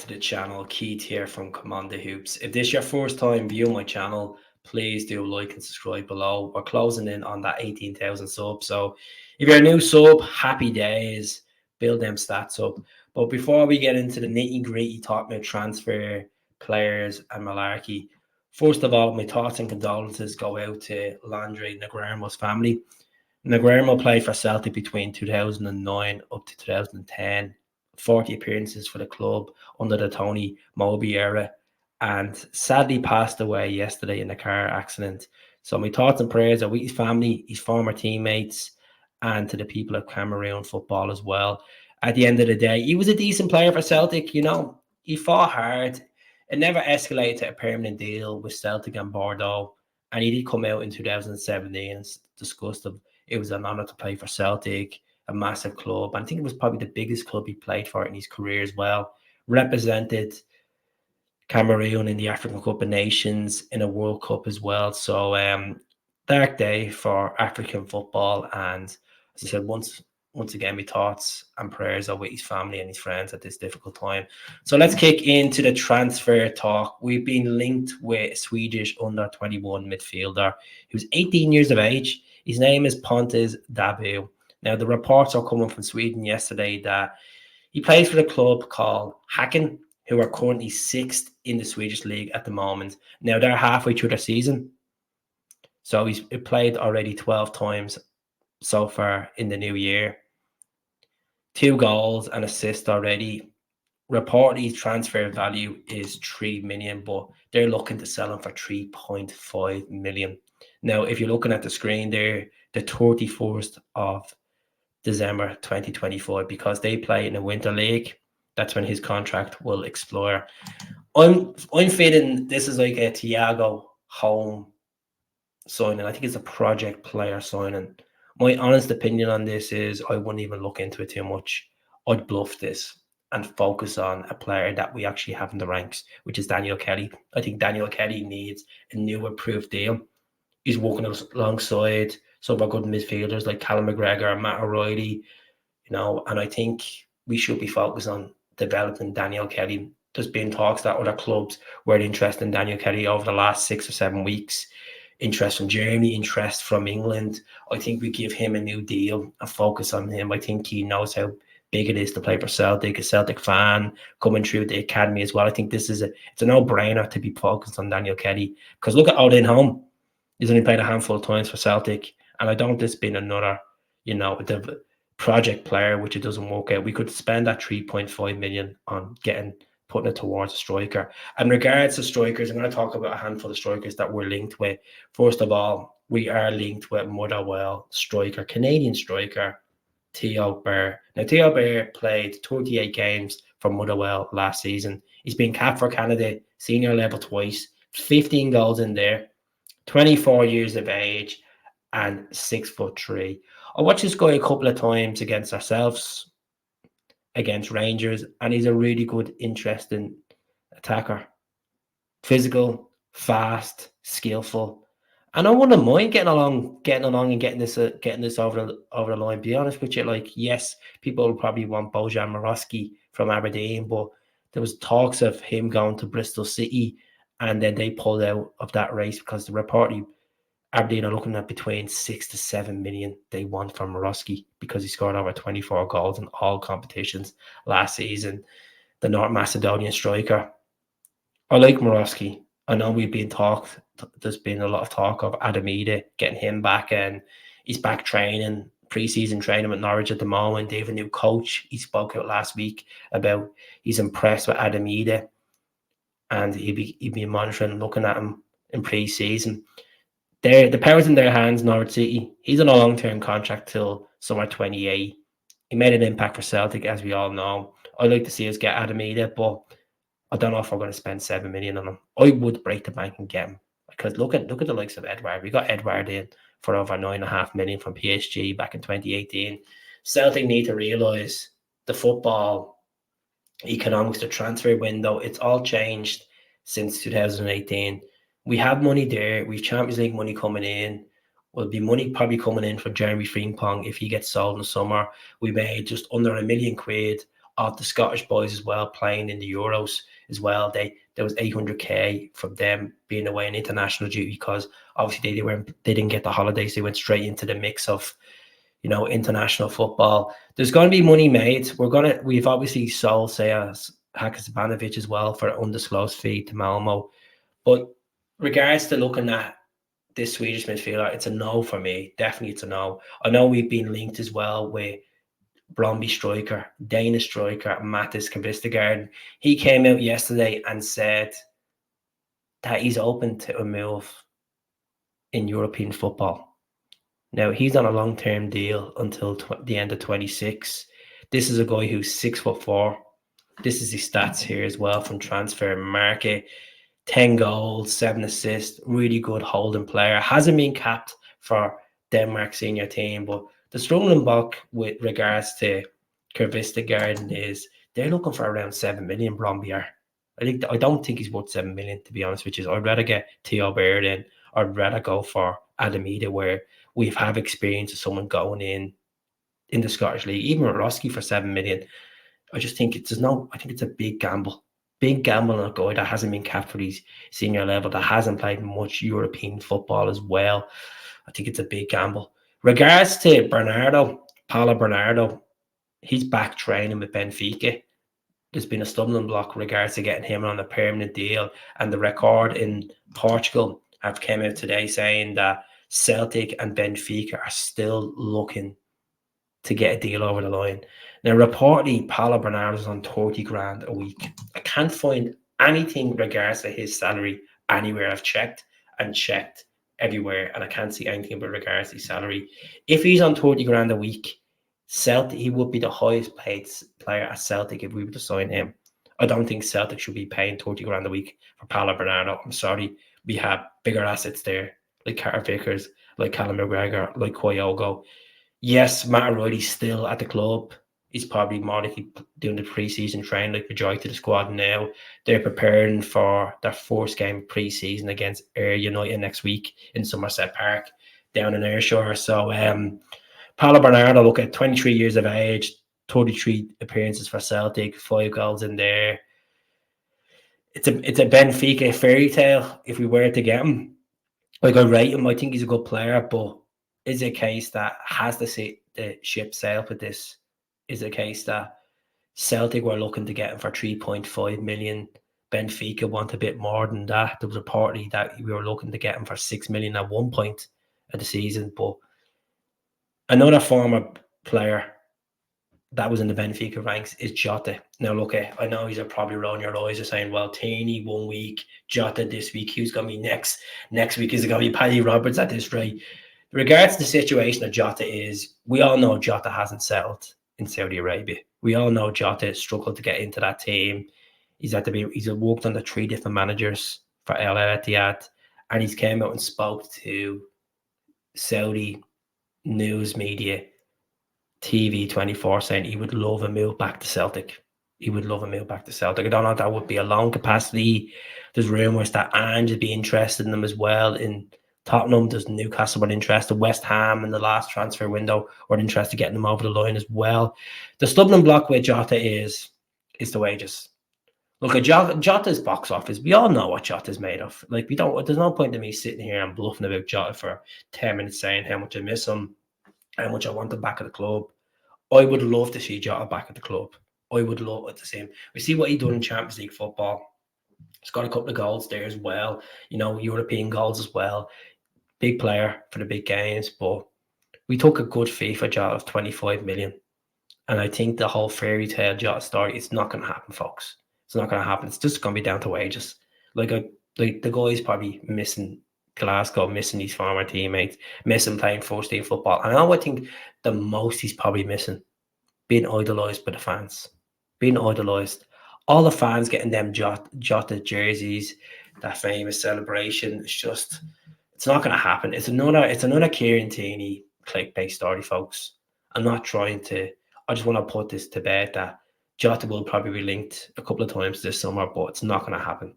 to the channel. Keith here from Command the Hoops. If this is your first time viewing my channel, please do like and subscribe below. We're closing in on that 18,000 subs. So if you're a new sub, happy days. Build them stats up. But before we get into the nitty-gritty talk about transfer, players and malarkey, first of all, my thoughts and condolences go out to Landry, Negremo's family. Negremo played for Celtic between 2009 up to 2010. 40 appearances for the club under the Tony Moby era, and sadly passed away yesterday in a car accident. So my thoughts and prayers are with his family, his former teammates, and to the people of Cameroon football as well. At the end of the day, he was a decent player for Celtic. You know, he fought hard. It never escalated to a permanent deal with Celtic and Bordeaux, and he did come out in 2017 and discussed it was an honour to play for Celtic, a massive club. And I think it was probably the biggest club he played for in his career as well. Represented Cameroon in the African Cup of Nations, in a World Cup as well. So dark day for African football. And as I said, once again, my thoughts and prayers are with his family and his friends at this difficult time. So let's kick into the transfer talk. We've been linked with a Swedish under-21 midfielder who's 18 years of age. His name is Pontus Dahbo. Now, the reports are coming from Sweden yesterday that he plays for a club called HACKEN, who are currently 6th in the Swedish league at the moment. Now, they're halfway through their season. So he's played already 12 times so far in the new year. 2 goals and assists already. Reportedly, his transfer value is 3 million, but they're looking to sell him for 3.5 million. Now, if you're looking at the screen there, the 31st of December 2024, because they play in a winter league. That's when his contract will expire. I'm feeling this is like a THEO home signing. I think it's a project player signing. My honest opinion on this is I wouldn't even look into it too much. I'd bluff this and focus on a player that we actually have in the ranks, which is Daniel Kelly. I think Daniel Kelly needs a new approved deal. He's working alongside some of our good midfielders like Callum McGregor, Matt O'Reilly, and I think we should be focused on developing Daniel Kelly. There's been talks that other clubs were interested in Daniel Kelly over the last 6 or 7 weeks. Interest from Germany, interest from England. I think we give him a new deal and focus on him. I think he knows how big it is to play for Celtic, a Celtic fan coming through the academy as well. I think it's a no-brainer to be focused on Daniel Kelly, because look at Odin Holm. He's only played a handful of times for Celtic, and I don't want this being another, the project player, which it doesn't work out. We could spend that 3.5 million on putting it towards a striker. And regards to strikers, I'm going to talk about a handful of strikers that we're linked with. First of all, we are linked with Motherwell striker, Canadian striker, THEO BAIR. Now, THEO BAIR played 38 games for Motherwell last season. He's been capped for Canada senior level twice, 15 goals in there, 24 years of age, and 6'3". I watched this guy a couple of times against ourselves, against Rangers, and he's a really good, interesting attacker. Physical, fast, skillful, and I wouldn't mind getting along and getting this over the line. Be honest with you, yes, people will probably want Bojan Morowski from Aberdeen, but there was talks of him going to Bristol City, and then they pulled out of that race because the reportedly Aberdeen are looking at between 6 to 7 million they want from Morowski, because he scored over 24 goals in all competitions last season. The North Macedonian striker. I like Morowski. I know there's been a lot of talk of Adamida, getting him back, and he's back training, pre-season training with Norwich at the moment. They have a new coach. He spoke out last week about he's impressed with Adamida, and he'd be monitoring and looking at him in pre-season. The power's in their hands, Norwich City. He's on a long-term contract till summer 28. He made an impact for Celtic, as we all know. I'd like to see us get Adamida, but I don't know if we're going to spend 7 million on him. I would break the bank and get him, because look at the likes of Edouard. We got Edouard in for over 9.5 million from PSG back in 2018. Celtic need to realise the football economics, the transfer window, it's all changed since 2018. We have money there. We've Champions League money coming in. Will be money probably coming in for Jeremy Frimpong if he gets sold in the summer. We made just under £1 million of the Scottish boys as well playing in the Euros as well. There was 800k from them being away in international duty because obviously they didn't get the holidays. They went straight into the mix of, you know, international football. There's going to be money made. We've obviously sold, say, Haksabanovic as well for an undisclosed fee to Malmo. But regards to looking at this Swedish midfielder, it's a no for me. Definitely it's a no. I know we've been linked as well with BRONDBY striker, Danish striker, Mathias kvistgaarden. He came out yesterday and said that he's open to a move in European football. Now, he's on a long-term deal until the end of 26. This is a guy who's 6'4". This is his stats here as well from Transfer Market. 10 goals, 7 assists, really good holding player. Hasn't been capped for Denmark senior team, but the stumbling block with regards to kvistgaarden is they're looking for around 7 million. BRONDBY are. I don't think he's worth 7 million, to be honest, which is I'd rather get THEO BAIR in. I'd rather go for Adamida, where we've had experience of someone going in the Scottish League, even with Roski for 7 million. I just think I think it's a big gamble. Big gamble on a guy that hasn't been capped for his senior level, that hasn't played much European football as well. I think it's a big gamble. Regards to Paulo Bernardo, he's back training with Benfica. There's been a stumbling block regards to getting him on a permanent deal, and the record in Portugal have came out today saying that Celtic and Benfica are still looking to get a deal over the line. Now, reportedly, Paulo Bernardo is on 30 grand a week. I can't find anything regards to his salary anywhere. I've checked everywhere, and I can't see anything with regards to his salary. If he's on 30 grand a week, Celtic, he would be the highest paid player at Celtic if we were to sign him. I don't think Celtic should be paying 30 grand a week for Paulo Bernardo. I'm sorry. We have bigger assets there, like Carter Vickers, like Callum McGregor, like Kyogo. Yes, Matt O'Reilly's still at the club. He's probably more likely doing the pre-season training like majority of the squad now. They're preparing for their first game pre-season against Ayr United next week in Somerset Park down in Ayrshire. So Paulo Bernardo, look at 23 years of age, 33 appearances for Celtic, 5 goals in there. It's a Benfica fairy tale if we were to get him. Like, I rate him. I think he's a good player, but is it a case that has the ship sailed with this? Is it a case that Celtic were looking to get him for 3.5 million? Benfica want a bit more than that. There was a party that we were looking to get him for 6 million at one point of the season. But another former player that was in the Benfica ranks is Jota. Now, look, I know you're probably rolling your eyes and saying, well, Tierney 1 week, Jota this week, who's going to be next? Next week, is it going to be Paddy Roberts at this rate? Regards to the situation of Jota is, we all know Jota hasn't settled in Saudi Arabia. We all know Jota struggled to get into that team. He's worked under 3 different managers for Al Ittihad, and he's came out and spoke to Saudi news media, TV24, saying he would love a move back to Celtic. He would love a move back to Celtic. I don't know if that would be a long capacity. There's rumours that Ange would be interested in them as well. In Tottenham, there's Newcastle were interested. West Ham in the last transfer window were interested in getting them over the line as well. The stumbling block with Jota is the wages. Look at Jota's box office. We all know what Jota's made of. Like, there's no point in me sitting here and bluffing about Jota for 10 minutes saying how much I miss him, how much I want him back at the club. I would love to see Jota back at the club. I would love to see him. We see what he done in Champions League football. He's got a couple of goals there as well. You know, European goals as well. Big player for the big games. But we took a good fee for Jota of 25 million. And I think the whole fairy tale Jota story, it's not going to happen, folks. It's not going to happen. It's just going to be down to wages. Like the guy's probably missing Glasgow, missing his former teammates, missing playing first team football. And I think the most he's probably missing, being idolised by the fans. Being idolised. All the fans getting them Jota jerseys, that famous celebration. It's not going to happen. It's another Kieran Tierney clickbait story, folks. I just want to put this to bed that Jota will probably be linked a couple of times this summer, but it's not going to happen.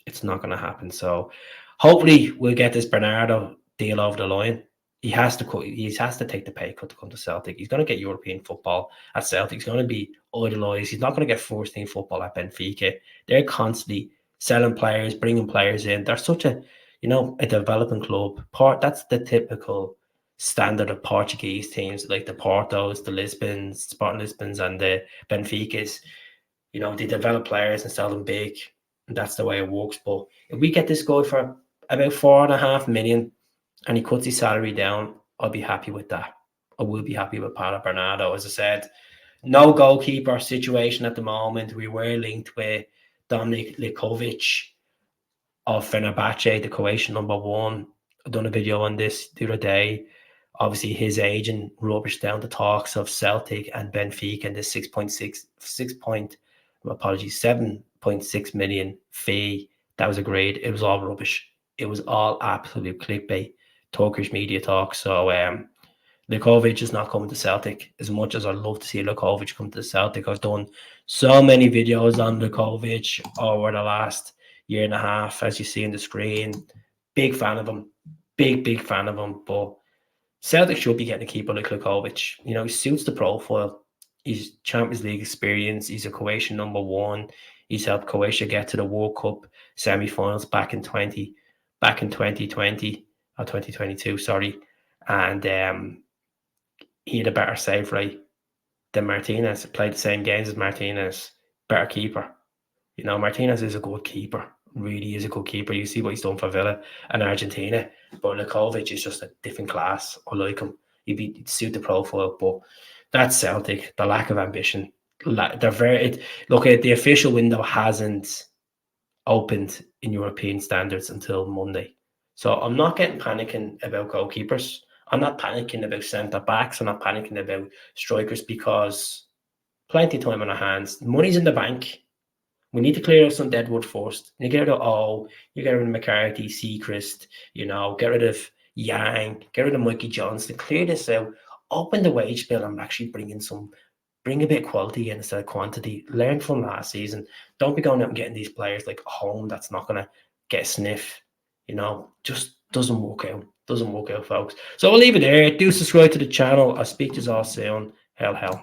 It's not going to happen. So hopefully we'll get this Bernardo deal over the line. he has to take the pay cut to come to Celtic. He's going to get European football at Celtic. He's going to be idolised. He's not going to get first team football at Benfica. They're constantly selling players, bringing players in. They're such a developing club. That's the typical standard of Portuguese teams, like the Portos, the Lisbons, Sporting Lisbons, and the Benficas. They develop players and sell them big. And that's the way it works. But if we get this guy for about 4.5 million and he cuts his salary down, I'll be happy with that. I will be happy with Paulo Bernardo. As I said, no goalkeeper situation at the moment. We were linked with Dominik Likovic of Fenerbahce, the Croatian #1. I've done a video on this the other day. Obviously, his agent rubbished down the talks of Celtic and Benfica and the 7.6 million fee that was agreed. It was all rubbish. It was all absolute clickbait, Turkish media talk. So Likovic is not coming to Celtic. As much as I'd love to see Likovic come to Celtic, I've done so many videos on Likovic over the last year and a half, as you see on the screen. Big fan of him. Big fan of him. But Celtic should be getting a keeper like Likovic. He suits the profile. He's Champions League experience. He's a Croatian #1. He's helped Croatia get to the World Cup semi-finals back in 2020 or 2022, sorry. And he had a better save rate than Martinez. Played the same games as Martinez. Better keeper. Martinez is a good keeper. Really is a good keeper. You see what he's done for Villa and Argentina. But Likovic is just a different class. I like him. He'd suit the profile. But that's Celtic. The lack of ambition. The official window hasn't opened in European standards until Monday. So I'm not getting panicking about goalkeepers. I'm not panicking about centre backs. I'm not panicking about strikers because plenty of time on our hands. Money's in the bank. We need to clear out some deadwood first. You get rid of you get rid of McCarthy, Seacrest, get rid of Yang, get rid of Mikey Johnston, clear this out, open the wage bill and actually bring a bit of quality in instead of quantity. Learn from last season. Don't be going out and getting these players like home that's not going to get a sniff. Just doesn't work out. Doesn't work out, folks. So I'll leave it there. Do subscribe to the channel. I'll speak to you all soon. Hell.